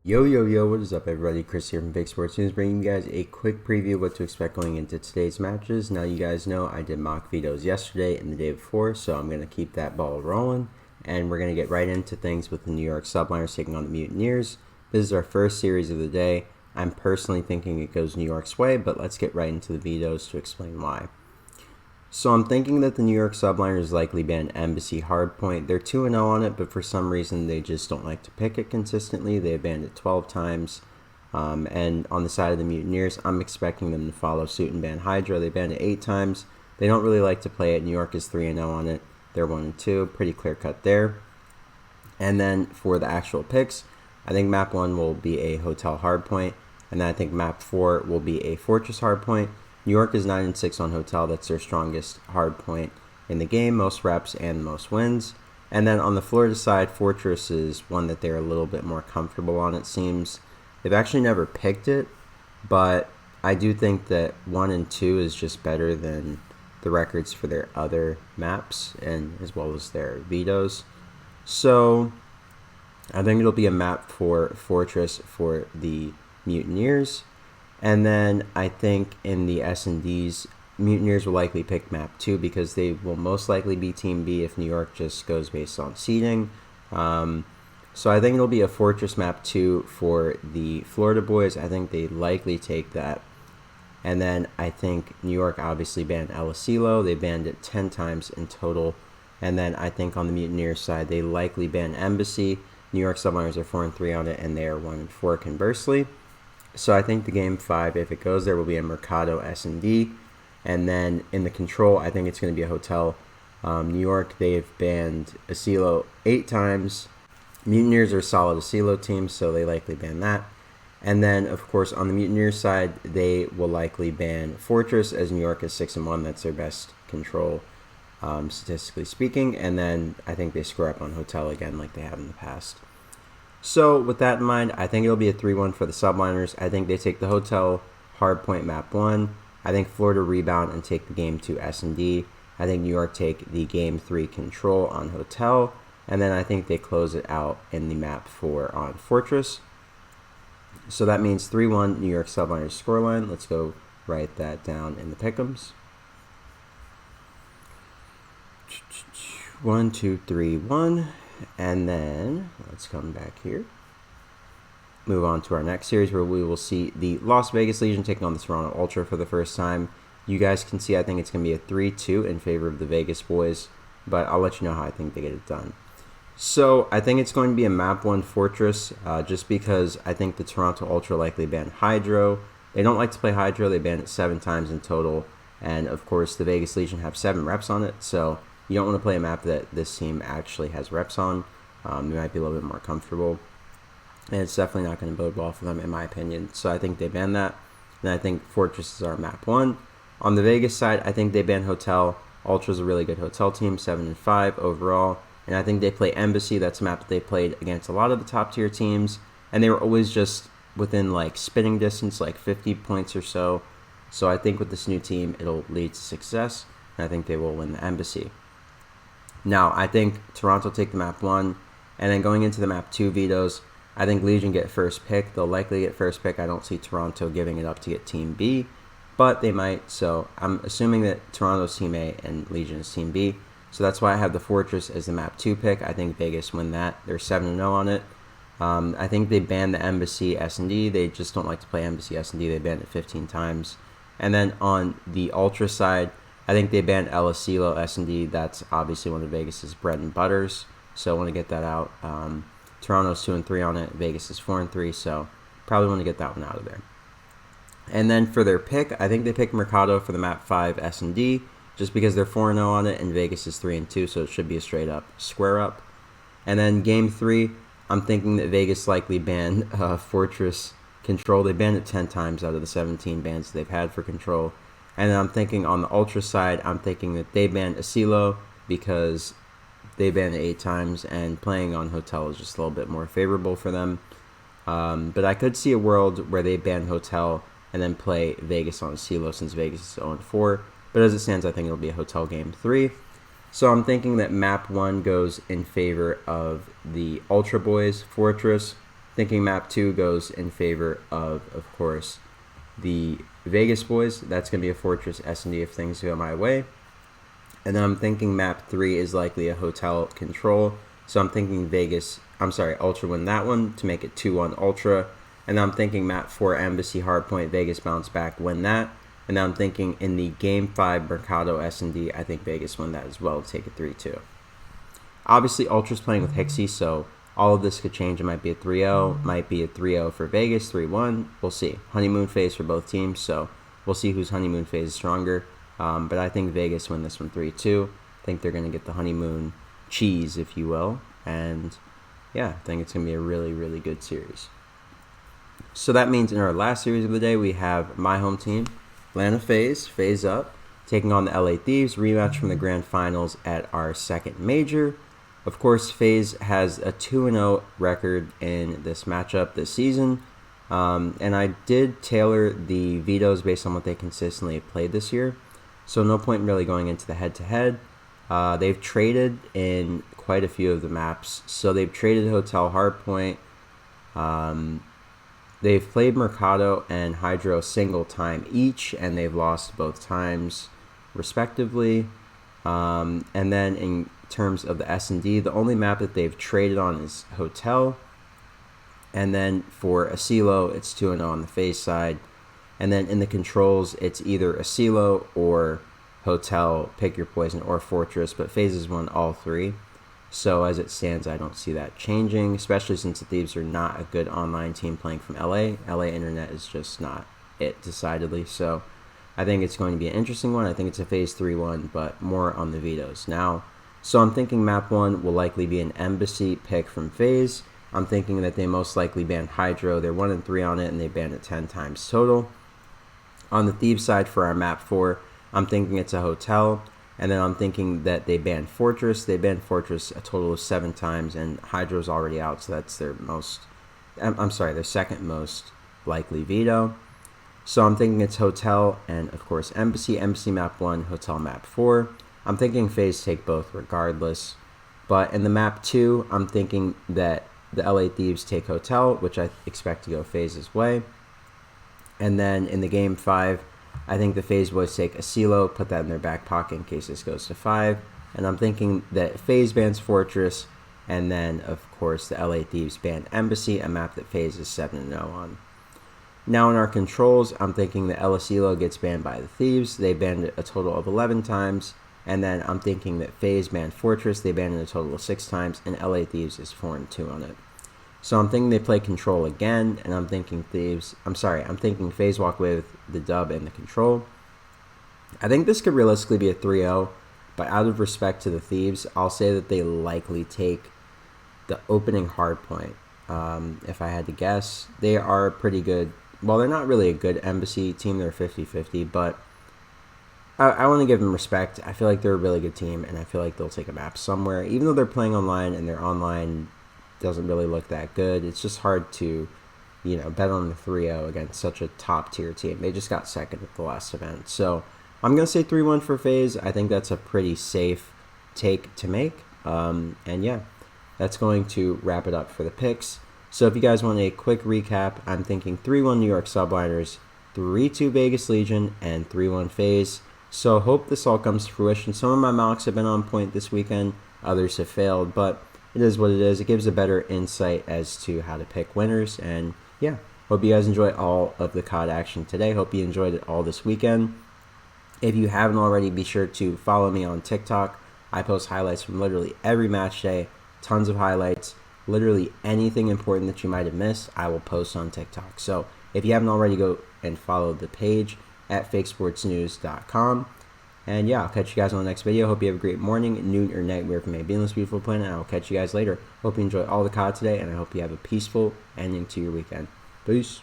Yo, yo, yo, what is up everybody? Chris here from Big Sports News, bringing you guys a quick preview of what to expect going into today's matches. Now you guys know I did mock videos yesterday and the day before, so I'm going to keep that ball rolling. And we're going to get right into things with the New York Subliners taking on the Mutineers. This is our first series of the day. I'm personally thinking it goes New York's way, but let's get right into the videos to explain why. So I'm thinking that the New York Subliners likely ban Embassy Hardpoint. They're 2-0 on it, but for some reason they just don't like to pick it consistently. They banned it 12 times. And on the side of the Mutineers, I'm expecting them to follow suit and ban Hydra. They banned it 8 times. They don't really like to play it. New York is 3-0 on it. They're 1-2. Pretty clear cut there. And then for the actual picks, I think map 1 will be a Hotel Hardpoint. And then I think map 4 will be a Fortress Hardpoint. New York is 9-6 on Hotel. That's their strongest hard point in the game, most reps and most wins. And then on the Florida side, Fortress is one that they're a little bit more comfortable on, it seems. They've actually never picked it, but I do think that 1 and 2 is just better than the records for their other maps and as well as their vetoes. So I think it'll be a map for Fortress for the Mutineers. And then I think in the S&Ds, Mutineers will likely pick map 2 because they will most likely be Team B if New York just goes based on seeding. So I think it'll be a Fortress map 2 for the Florida boys. I think they likely take that. And then I think New York obviously banned El Asilo. They banned it 10 times in total. And then I think on the Mutineers side, they likely ban Embassy. New York Subliners are 4-3 on it, and they are 1-4 conversely. So I think the game 5, if it goes there, will be a Mercado S&D. And then in the control, I think it's going to be a Hotel. New York, they've banned Asilo 8 times. Mutineers are a solid Asilo team, so they likely ban that. And then, of course, on the Mutineers side, they will likely ban Fortress, as New York is 6-1. That's their best control, statistically speaking. And then I think they score up on Hotel again like they have in the past. So with that in mind, I think it'll be a 3-1 for the Subliners. I think they take the Hotel Hardpoint map 1. I think Florida rebound and take the game 2 S&D. I think New York take the game 3 control on Hotel. And then I think they close it out in the map 4 on Fortress. So that means 3-1 New York Subliners scoreline. Let's go write that down in the Pickems. 1, 2, 3, 1. And then let's come back here. Move on to our next series where we will see the Las Vegas Legion taking on the Toronto Ultra for the first time. You guys can see I think it's going to be a 3-2 in favor of the Vegas boys, but I'll let you know how I think they get it done. So I think it's going to be a map 1 Fortress just because I think the Toronto Ultra likely ban Hydro. They don't like to play Hydro. They ban it 7 times in total. And of course the Vegas Legion have 7 reps on it. So you don't want to play a map that this team actually has reps on. They might be a little bit more comfortable. And it's definitely not going to bode well for them, in my opinion. So I think they ban that. And I think Fortress is our map 1. On the Vegas side, I think they ban Hotel. Ultra's a really good Hotel team, 7-5 overall. And I think they play Embassy. That's a map that they played against a lot of the top tier teams. And they were always just within like spitting distance, like 50 points or so. So I think with this new team, it'll lead to success. And I think they will win the Embassy. Now, I think Toronto take the map 1, and then going into the map 2 vetoes, I think Legion get first pick. They'll likely get first pick. I don't see Toronto giving it up to get Team B, but they might. So I'm assuming that Toronto's Team A and Legion is Team B. So that's why I have the Fortress as the map 2 pick. I think Vegas win that. They're 7-0 on it. I think they banned the Embassy S&D. They just don't like to play Embassy S&D. They banned it 15 times. And then on the Ultra side, I think they banned El Asilo S&D. That's obviously one of Vegas's bread and butters, so I want to get that out. Toronto's 2-3 on it. Vegas is 4-3, so probably want to get that one out of there. And then for their pick, I think they pick Mercado for the map 5 S&D, just because they're 4-0 on it, and Vegas is 3-2, so it should be a straight up square up. And then game 3, I'm thinking that Vegas likely banned Fortress Control. They banned it 10 times out of the 17 bans they've had for Control. And then I'm thinking on the Ultra side, I'm thinking that they banned Asilo because they banned it 8 times, and playing on Hotel is just a little bit more favorable for them. But I could see a world where they ban Hotel and then play Vegas on Asilo since Vegas is 0-4. But as it stands, I think it'll be a Hotel game 3. So I'm thinking that map 1 goes in favor of the Ultra Boys, Fortress. Thinking map 2 goes in favor of course, the Vegas boys. That's going to be a Fortress S&D if things go my way. And then I'm thinking map 3 is likely a hotel control. So I'm thinking Ultra win that one to make it 2-1 Ultra. And then I'm thinking map 4 Embassy Hardpoint, Vegas bounce back, win that. And then I'm thinking in the game 5 Mercado S&D, I think Vegas win that as well, take it 3-2. Obviously, Ultra's playing with Hixie, so all of this could change. It might be a 3-0, might be a 3-0 for Vegas, 3-1. We'll see. Honeymoon phase for both teams, so we'll see whose honeymoon phase is stronger. But I think Vegas win this one 3-2. I think they're going to get the honeymoon cheese, if you will. And yeah, I think it's going to be a really, really good series. So that means in our last series of the day, we have my home team, Atlanta Faze up, taking on the LA Thieves, rematch from the grand finals at our second major. Of course, Faze has a 2-0 record in this matchup this season. And I did tailor the vetoes based on what they consistently played this year. So no point really going into the head-to-head. They've traded in quite a few of the maps. So they've traded Hotel Hardpoint. They've played Mercado and Hydro single time each, and they've lost both times respectively. And then in terms of the S&D, the only map that they've traded on is Hotel. And then for Asilo, it's 2-0 on the Faze side. And then in the controls, it's either Asilo or Hotel, pick your poison, or Fortress, but Faze has won all three. So as it stands, I don't see that changing, especially since the Thieves are not a good online team playing from LA. LA internet is just not it, decidedly. So I think it's going to be an interesting one. I think it's a Faze 3-1, but more on the vetoes. Now, so I'm thinking map 1 will likely be an Embassy pick from Faze. I'm thinking that they most likely ban Hydro. They're 1-3 on it, and they banned it 10 times total. On the Thieves side for our map 4, I'm thinking it's a Hotel. And then I'm thinking that they banned Fortress. They banned Fortress a total of 7 times, and Hydro's already out, so that's their their second most likely veto. So I'm thinking it's Hotel and, of course, Embassy. Embassy map 1, Hotel map 4. I'm thinking Faze take both regardless. But in the map 2, I'm thinking that the LA Thieves take Hotel, which I expect to go Faze's way. And then in the game 5, I think the Faze boys take Asilo, put that in their back pocket in case this goes to 5. And I'm thinking that Faze bans Fortress, and then, of course, the LA Thieves ban Embassy, a map that Faze is 7-0 on. Now in our controls, I'm thinking that El Asilo gets banned by the Thieves. They banned it a total of 11 times. And then I'm thinking that Faze banned Fortress. They banned it a total of 6 times, and LA Thieves is 4-2 on it. So I'm thinking they play control again, and I'm thinking Faze walk away with the dub and the control. I think this could realistically be a 3-0, but out of respect to the Thieves, I'll say that they likely take the opening hardpoint. If I had to guess, they are pretty good. Well, they're not really a good Embassy team. They're 50-50, but I want to give them respect. I feel like they're a really good team, and I feel like they'll take a map somewhere. Even though they're playing online, and their online doesn't really look that good, it's just hard to, bet on the 3-0 against such a top-tier team. They just got second at the last event. So I'm going to say 3-1 for Faze. I think that's a pretty safe take to make. And yeah, that's going to wrap it up for the picks. So if you guys want a quick recap, I'm thinking 3-1 New York Subliners, 3-2 Vegas Legion, and 3-1 Faze. So hope this all comes to fruition. Some of my mocks have been on point this weekend. Others have failed, but it is what it is. It gives a better insight as to how to pick winners. And yeah, hope you guys enjoy all of the COD action today. Hope you enjoyed it all this weekend. If you haven't already, be sure to follow me on TikTok. I post highlights from literally every match day. Tons of highlights. Literally anything important that you might have missed, I will post on TikTok. So if you haven't already, go and follow the page at fakesportsnews.com. And yeah, I'll catch you guys on the next video. Hope you have a great morning, noon, or night wherever you may be on this beautiful planet. And I'll catch you guys later. Hope you enjoy all the COD today, and I hope you have a peaceful ending to your weekend. Peace.